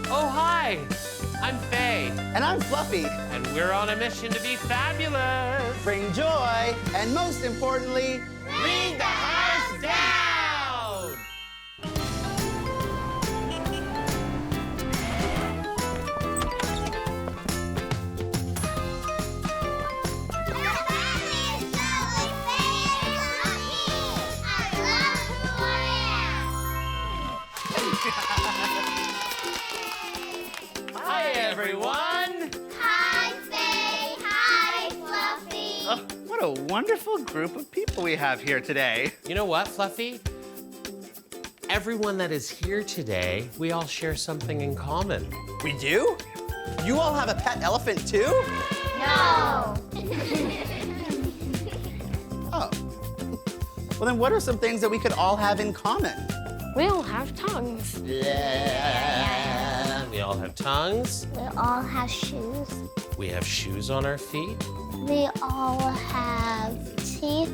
Oh, hi. I'm Faye. And I'm Fluffy. And we're on a mission to be fabulous. Bring joy, and most importantly, Read the house down! Hi, everyone. Hi, Faye. Hi, Fluffy. oh, what a wonderful group of people we have here today. You know what, Fluffy? Everyone that is here today, we all share something in common. We do? You all have a pet elephant too? No. Oh. Well, then what are some things that we could all have in common? We all have tongues. We all have tongues. We all have shoes. We have shoes on our feet. We all have teeth.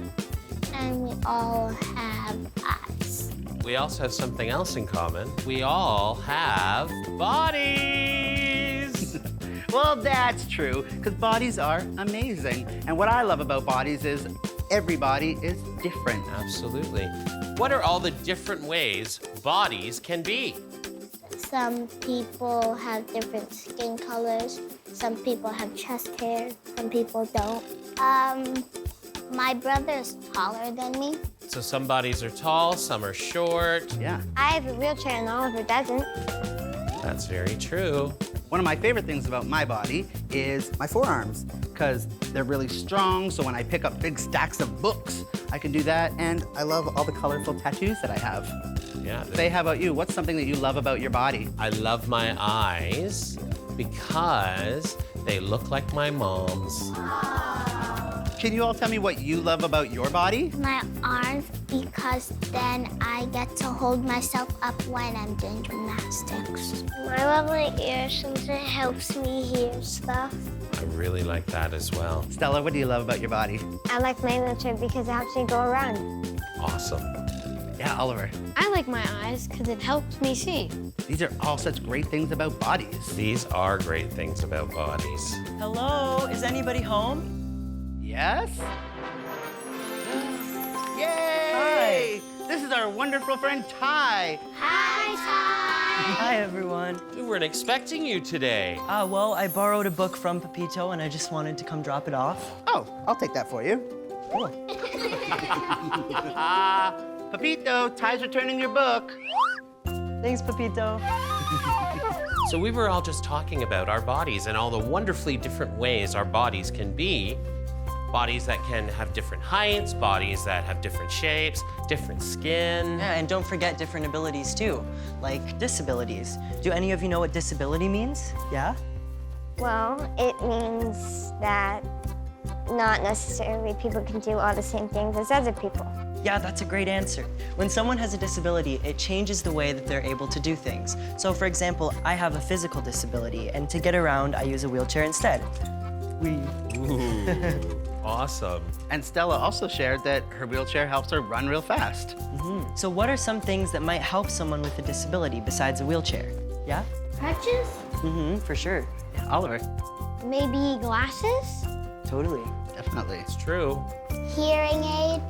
And we all have eyes. We also have something else in common. We all have bodies. Well, that's true, because bodies are amazing. And what I love about bodies is every body is different. Absolutely. What are all the different ways bodies can be? Some people have different skin colors. Some people have chest hair. Some people don't. My brother is taller than me. So some bodies are tall, some are short. Yeah. I have a wheelchair and Oliver doesn't. That's very true. One of my favorite things about my body is my forearms, because they're really strong, so when I pick up big stacks of books, I can do that, and I love all the colorful tattoos that I have. Yeah. Faye, how about you? What's something that you love about your body? I love my eyes because they look like my mom's. Can you all tell me what you love about your body? My arms, because then I get to hold myself up when I'm doing gymnastics. I love my ears since it helps me hear stuff. I really like that as well. Stella, what do you love about your body? I like my wheelchair because it helps me go around. Awesome. Yeah, Oliver. I like my eyes because it helps me see. These are all such great things about bodies. These are great things about bodies. Hello, is anybody home? Yes? Yay! This is our wonderful friend, Ty. Hi, Ty. Hi, everyone. We weren't expecting you today. Well, I borrowed a book from Pepito, and I just wanted to come drop it off. Oh, I'll take that for you. Cool. Pepito, Ty's returning your book. Thanks, Pepito. So we were all just talking about our bodies and all the wonderfully different ways our bodies can be. Bodies that can have different heights, bodies that have different shapes, different skin. Yeah, and don't forget different abilities, too, like disabilities. Do any of you know what disability means? Yeah? Well, it means that not necessarily people can do all the same things as other people. Yeah, that's a great answer. When someone has a disability, it changes the way that they're able to do things. So, for example, I have a physical disability, and to get around, I use a wheelchair instead. Ooh, awesome. And Stella also shared that her wheelchair helps her run real fast. So what are some things that might help someone with a disability besides a wheelchair? Yeah? Crutches? For sure. Yeah, Oliver. Maybe glasses? Totally. Definitely. It's true. Hearing aid?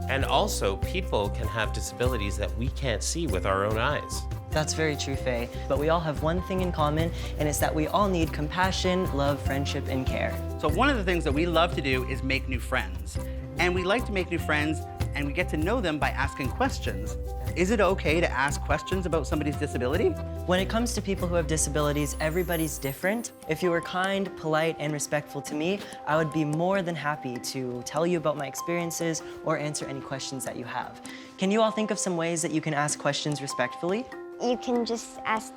And also, people can have disabilities that we can't see with our own eyes. That's very true, Faye. But we all have one thing in common, and it's that we all need compassion, love, friendship, and care. So one of the things that we love to do is make new friends. And we like to make new friends, and we get to know them by asking questions. Is it okay to ask questions about somebody's disability? When it comes to people who have disabilities, everybody's different. If you were kind, polite, and respectful to me, I would be more than happy to tell you about my experiences or answer any questions that you have. Can you all think of some ways that you can ask questions respectfully? You can just ask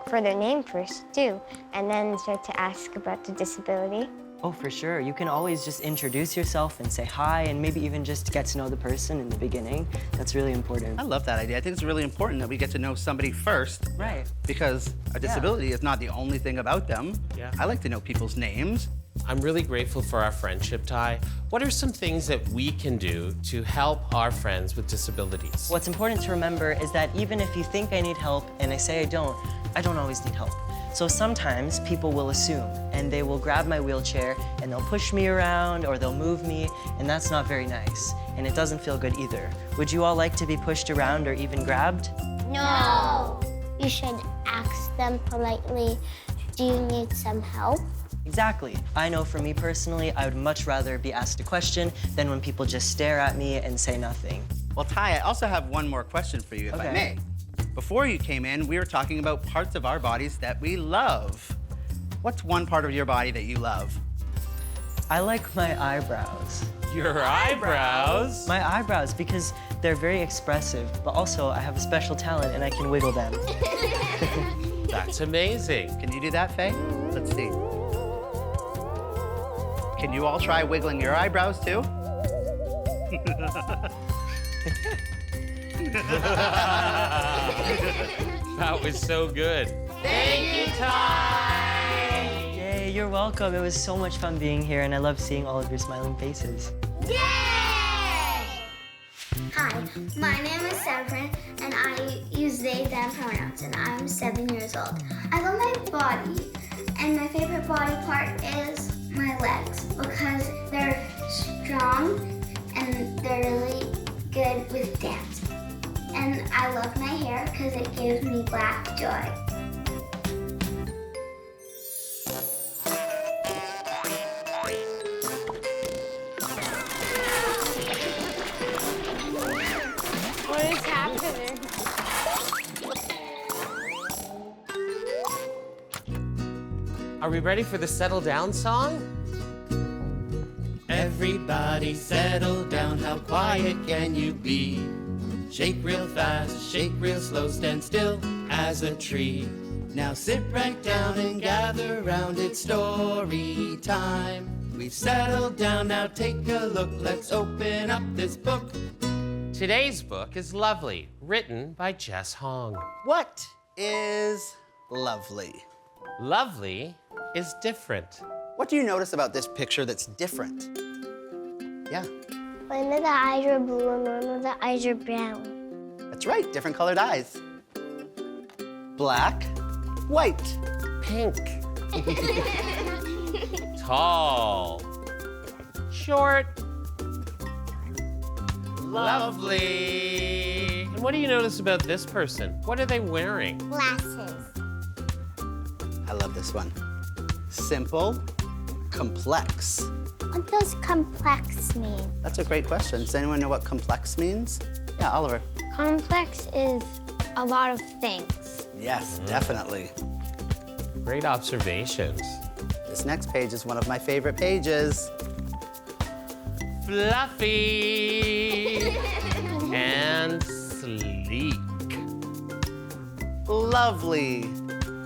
for their name first, too, and then start to ask about the disability. Oh, for sure. You can always just introduce yourself and say hi, and maybe even just get to know the person in the beginning. That's really important. I love that idea. I think it's really important that we get to know somebody first. Right. Because a disability is not the only thing about them. Yeah. I like to know people's names. I'm really grateful for our friendship, Ty. What are some things that we can do to help our friends with disabilities? What's important to remember is that even if you think I need help and I say I don't always need help. So sometimes people will assume and they will grab my wheelchair and they'll push me around or they'll move me, and that's not very nice. And it doesn't feel good either. Would you all like to be pushed around or even grabbed? No. You should ask them politely, do you need some help? Exactly. I know for me personally, I would much rather be asked a question than when people just stare at me and say nothing. Well, Ty, I also have one more question for you, if I Okay. may. Before you came in, we were talking about parts of our bodies that we love. What's one part of your body that you love? I like my eyebrows. Your eyebrows? My eyebrows, because they're very expressive, but also I have a special talent and I can wiggle them. That's amazing. Can you do that, Faye? Let's see. Can you all try wiggling your eyebrows, too? That was so good. Thank you, Ty! Yay, you're welcome. It was so much fun being here and I love seeing all of your smiling faces. Yay! Hi, my name is Severin, and I use they, them pronouns, and I'm 7 years old. I love my body, and my favorite body part is my legs, because they're strong and they're really good with dancing. And I love my hair because it gives me black joy. What is happening? Are we ready for the settle down song? Everybody settle down, how quiet can you be? Shake real fast, shake real slow, stand still as a tree. Now sit right down and gather round, it's story time. We've settled down, now take a look, let's open up this book. Today's book is Lovely, written by Jess Hong. What is lovely? Lovely is different. What do you notice about this picture that's different? Yeah, One of the eyes are blue and one of the eyes are brown. that's right, different colored eyes. Black, white. Pink. Tall. Short. Lovely. And what do you notice about this person? What are they wearing? Glasses. I love this one. Simple, complex. What does complex mean? That's a great question. Does anyone know what complex means? Yeah, Oliver. Complex is a lot of things. Yes, definitely. Great observations. This next page is one of my favorite pages. Fluffy and sleek. Lovely.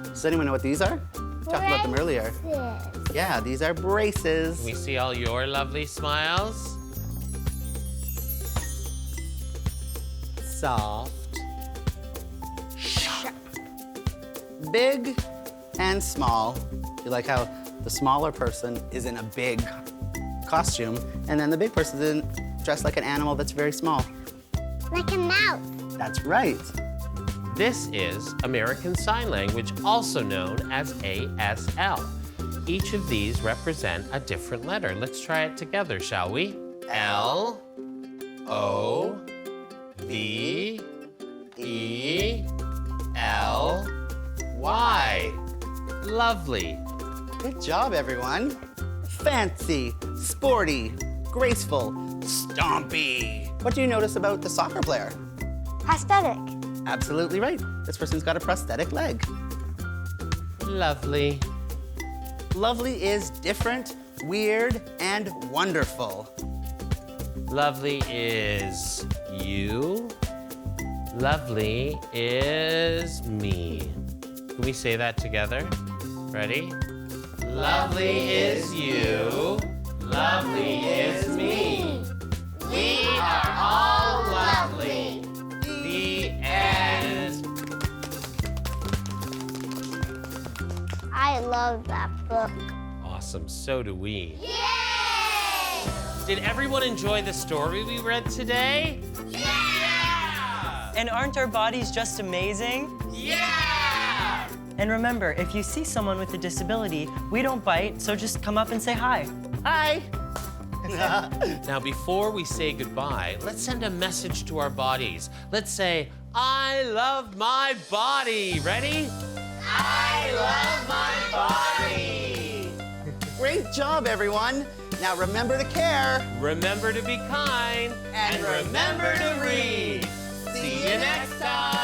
Does anyone know what these are? We talked about them earlier. Braces. Yeah, these are braces. Can we see all your lovely smiles? Soft. Big and small. You like how the smaller person is in a big costume, and then the big person is dressed like an animal that's very small. Like a mouse. That's right. This is American Sign Language, also known as ASL. Each of these represent a different letter. Let's try it together, shall we? L, O, V, E, L, Y. Lovely. Good job, everyone. Fancy, sporty, graceful, stompy. What do you notice about the soccer player? Prosthetic. Absolutely right. This person's got a prosthetic leg. Lovely. Lovely is different, weird, and wonderful. Lovely is you. Lovely is me. Can we say that together? Ready? Lovely is you. Lovely is me. We are all lovely. The end. I love that book. Awesome. awesome. So do we. Yay! Did everyone enjoy the story we read today? Yeah! And aren't our bodies just amazing? Yeah! And remember, if you see someone with a disability, we don't bite, so just come up and say hi. Hi. Now, before we say goodbye, let's send a message to our bodies. Let's say, I love my body. Ready? I love my body. Great job, everyone. Now remember to care. Remember to be kind. And remember to read. See you next time.